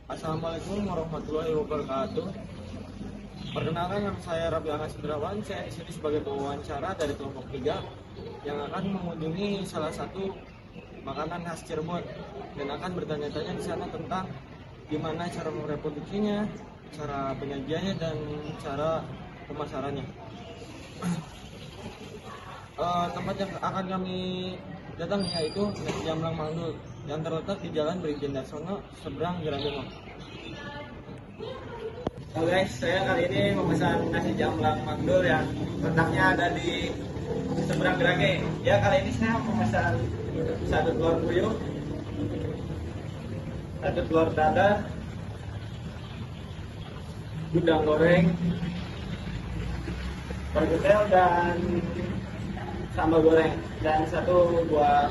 Assalamualaikum warahmatullahi wabarakatuh. Perkenalkan, nama saya Rabi Anas Indrawan. Saya di sini sebagai pewawancara dari kelompok 3 yang akan mengunjungi salah satu makanan khas Cirebon dan akan bertanya-tanya di sana tentang gimana cara mereproduksinya, cara penyajiannya dan cara pemasarannya. Tempat yang akan kami datangi yaitu Nasi Jamblang Mandul yang terletak di Jalan Brigjen Darsono seberang Jalan Demok. Halo guys, saya kali ini memesan nasi jamblang Mandul yang letaknya ada di seberang Gerage. Ya, kali ini saya memesan satu telur puyuh, satu telur dadar, udang goreng, perkedel dan sambal goreng, dan satu buah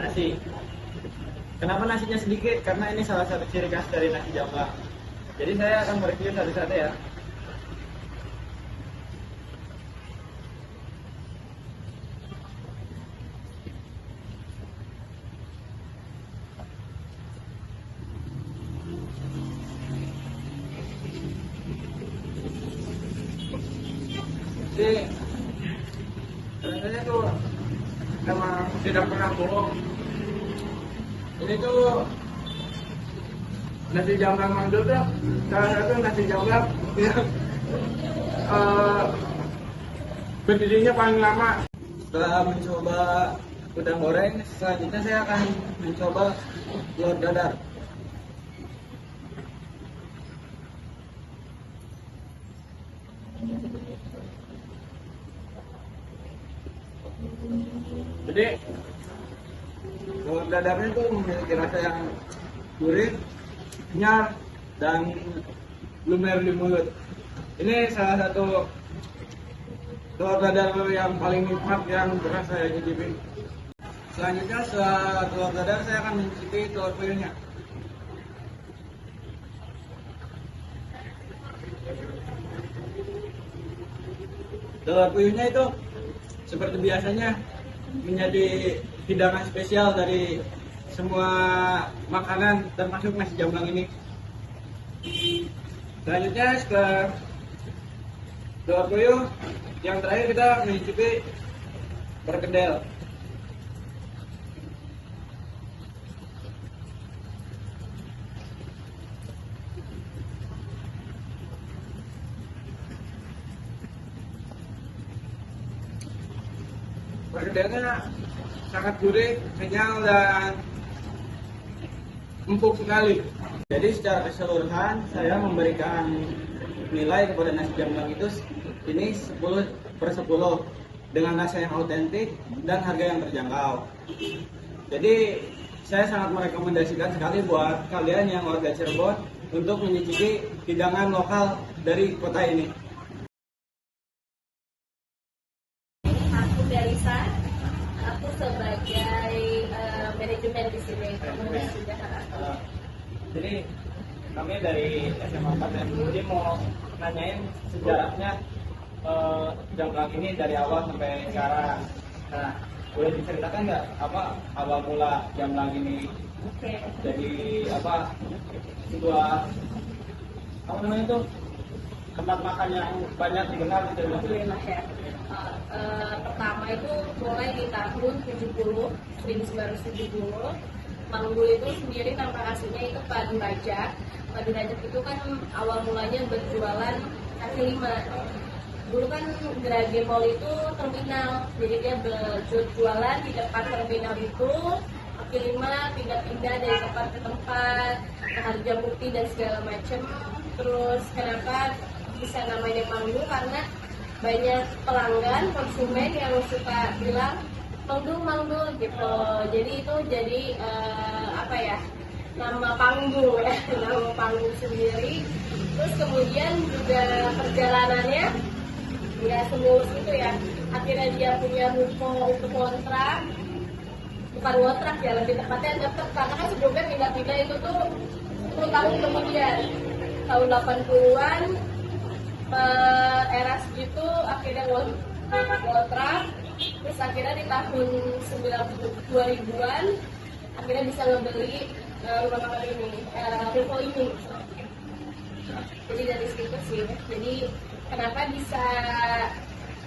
nasi. Kenapa nasinya sedikit? Karena ini salah satu ciri khas dari nasi jamblang. Jadi saya akan mereview satu-satu ya. Jadi rasanya tuh emang tidak pernah bohong. Ini tuh nasi jamblang Mandul tuh salah satu nasi jamblang yang berdirinya paling lama. Setelah mencoba udang goreng, selanjutnya saya akan mencoba telur dadar. Jadi telur dadarnya itu memiliki rasa yang gurih, kenyal, dan lumer di mulut. Ini salah satu telur dadar yang paling nikmat yang pernah saya cicipi. Selanjutnya setelah telur dadar saya akan mencicipi telur puyuhnya. Telur puyuhnya itu seperti biasanya menjadi hidangan spesial dari semua makanan termasuk nasi jamblang ini. Selanjutnya setelah telur puyuh, yang terakhir kita mencicipi perkedel. Perkedelnya sangat gurih, kenyal, dan empuk sekali. Jadi secara keseluruhan saya memberikan nilai kepada nasi jamblang itu ini 10/10 dengan rasa yang autentik dan harga yang terjangkau. Jadi saya sangat merekomendasikan sekali buat kalian yang warga Cirebon untuk menyicipi hidangan lokal dari kota ini. Aku Delisa, aku sebagai manajemen di sini. Jadi kami dari SMA 4 ya, jadi mau nanyain sejarahnya jamblang ini dari awal sampai sekarang. Nah, boleh diceritakan nggak apa awal mula jamblang ini jadi apa sebuah apa namanya itu tempat makan yang banyak dikenal di Cirebon? Pertama itu mulai di tahun 1970. Manggul itu sendiri tanpa aslinya itu Pak Durajat. Pak Durajat itu kan awal mulanya berjualan kaki lima. Dulu kan Gerage Mall itu terminal, jadi dia berjualan di depan terminal itu. Kaki lima pindah-pindah dari tempat ke tempat, ke Harjamukti dan segala macam. Terus kenapa bisa namanya Manggul? Karena banyak pelanggan konsumen yang suka bilang Manggul gitu. Jadi itu jadi apa ya, nama panggung ya, nama panggung sendiri. Terus kemudian juga perjalanannya nggak semulus itu ya. Akhirnya dia punya ruko untuk kontrak, bukan kontrak ya, lebih tepatnya daftar, karena kan sebelumnya pindah-pindah itu tuh 10 tahun kemudian, tahun 80-an era segitu akhirnya kontrak. Terus akhirnya di tahun 2000-an akhirnya bisa ngebeli rumah makan ini, Revo ini. Jadi dari situ sih. Jadi kenapa bisa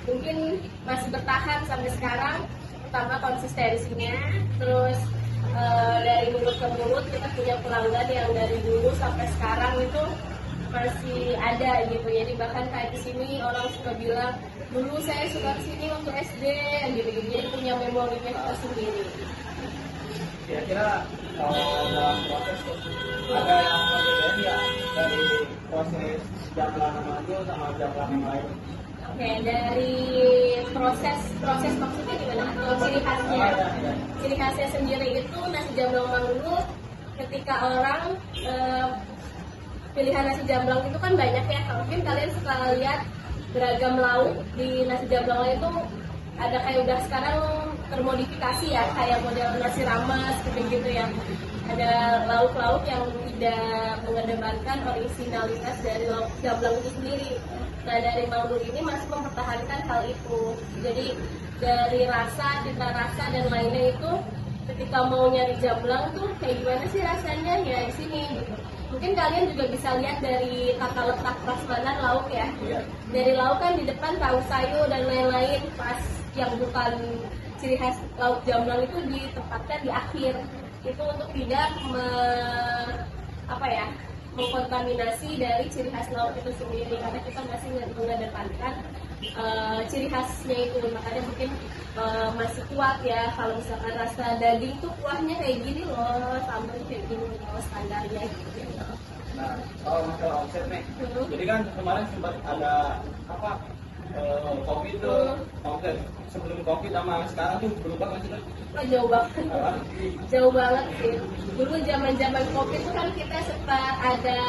mungkin masih bertahan sampai sekarang? Pertama konsistensinya, terus dari mulut ke mulut kita punya pelanggan yang dari dulu sampai sekarang itu masih ada gitu. Jadi bahkan kayak di sini orang suka bilang dulu saya suka kesini waktu SD gitu. Jadi punya memorinya kita sendiri. Kira-kira dalam proses ada yang berbeda ya dari proses jamblang madu sama jamblang yang lain? Oke, dari proses maksudnya gimana? Atau ciri khasnya? Ciri khasnya sendiri itu nasi jamblang Mangdu. Ketika orang pilihan nasi jamblang itu kan banyak ya. Mungkin kalian suka lihat beragam lauk di nasi jamblang itu ada kayak udah sekarang termodifikasi ya, kayak model nasi rames gitu ya. Ada lauk-lauk yang tidak mengedepankan originalitas dari lauk jamblang itu sendiri. Nah dari Mangdu ini masih mempertahankan hal itu. Jadi dari rasa, cita rasa dan lainnya itu ketika mau nyari jamblang tuh kayak gimana sih rasanya ya di sini gitu. Mungkin kalian juga bisa lihat dari tata letak prasmanan lauk ya. Dari lauk kan di depan tahu sayur dan lain-lain, pas yang bukan ciri khas lauk jamblang itu ditempatkan di akhir. Itu untuk tidak mengkontaminasi dari ciri khas lauk itu sendiri, karena kita masih mengedepankan ciri khasnya itu. Makanya mungkin masih kuat ya kalau misalkan rasa daging tuh kuahnya kayak gini loh, sambal kayak gini loh standarnya gitu. Nah, kalau masalah omset nih, jadi kan kemarin sempat ada kopi itu omset sebelum kopi sama sekarang tuh berubah nggak sih? Jauh banget, jauh banget sih. Dulu zaman kopi itu kan kita sempat ada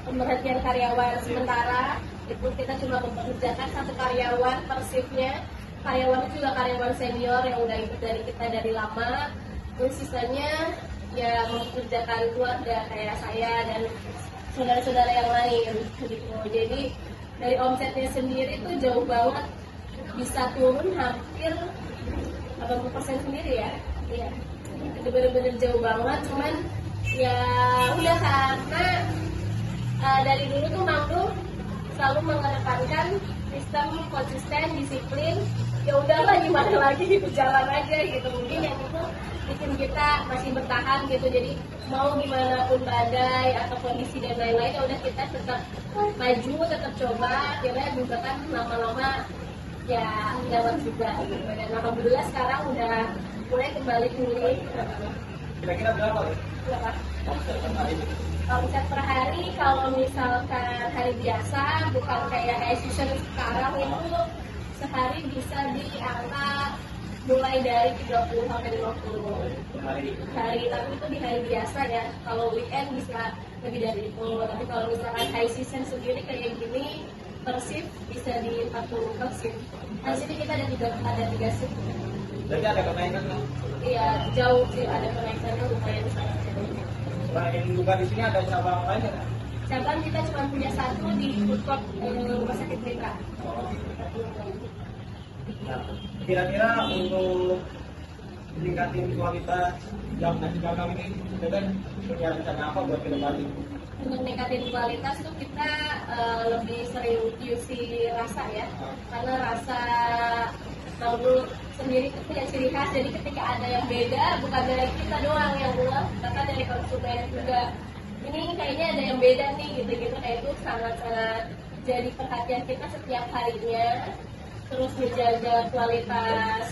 pemberhentian karyawan sementara. Itu kita cuma mempekerjakan satu karyawan per shiftnya. Karyawan itu juga karyawan senior yang udah ikut dari kita dari lama. Terus sisanya ya mempekerjakan keluarga kayak saya dan saudara-saudara yang lain gitu. Jadi dari omsetnya sendiri itu jauh banget, bisa turun hampir 80% sendiri ya. Iya. Itu bener-bener jauh banget, cuman ya udah karena dari dulu tuh Mangdu selalu mengedepankan sistem konsisten, disiplin. Ya udahlah gimana lagi gitu, jalan aja gitu. Mungkin yang itu bikin kita masih bertahan gitu. Jadi mau gimana pun badai atau kondisi dan lain-lain, ya udah kita tetap maju, tetap coba. Akhirnya juga kan lama-lama ya jalan juga gitu. Dan alhamdulillah sekarang udah mulai kembali pulih. Kira-kira berapa? Berapa? Omset per hari? Omset per hari kalau misalkan hari biasa, bukan kayak high season sekarang, itu sehari bisa di angka mulai dari 30 sampai 50 Hari. tapi itu di hari biasa ya. Kalau weekend bisa lebih dari itu, tapi kalau misalkan high season sendiri kayak gini per shift bisa di 40 per shift. Nah sini kita ada tiga shift. Jadi ada kenaikan nggak? Iya jauh sih, ada kenaikannya lumayan sangat. Selain buka di sini ada cabang lain nggak? Cabang kita cuma punya satu di food court Rumah Sakit Mitra. Nah, kira-kira untuk meningkatin kualitas nasi jamblang ini, kita kan punya rencana apa buat ke depan? Untuk meningkatin kualitas tuh kita lebih sering QC rasa ya, karena rasa Mangdu sendiri itu punya ciri khas. Jadi ketika ada yang beda, bukan dari kita doang yang ulang, tapi dari konsumen juga. Ini kayaknya ada yang beda nih gitu-gitu. Nah itu sangat-sangat jadi perhatian kita setiap harinya. Terus menjaga kualitas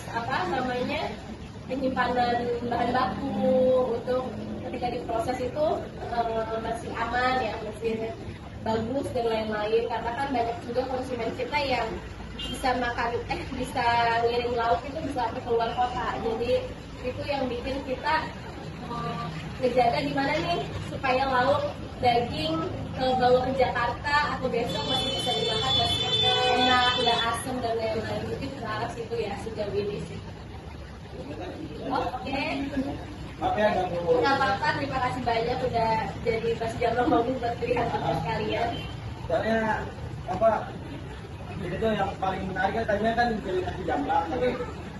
penyimpanan bahan baku untuk ketika diproses itu masih aman ya, masih bagus dan lain-lain. Karena kan banyak juga konsumen kita yang bisa bisa ngirim lauk itu bisa ke luar kota. Jadi itu yang bikin kita ngejaga di mana nih supaya lauk daging bawa ke Jakarta atau besok masih bisa dimakan, masih enak, nggak asam dan lain-lain. Mungkin harus itu ya sejauh ini sih. Oke. Apa yang nggak Nggak apa-apa, terima kasih banyak udah jadi nasi jamblang Mangdu buat pilihan untuk kalian. Soalnya itu yang paling menarik kan tadinya kan jadi nasi jamblang, tapi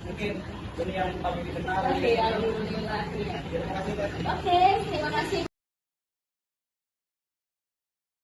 mungkin ini yang paling dikenal. Alhamdulillah. Terima kasih. Oke.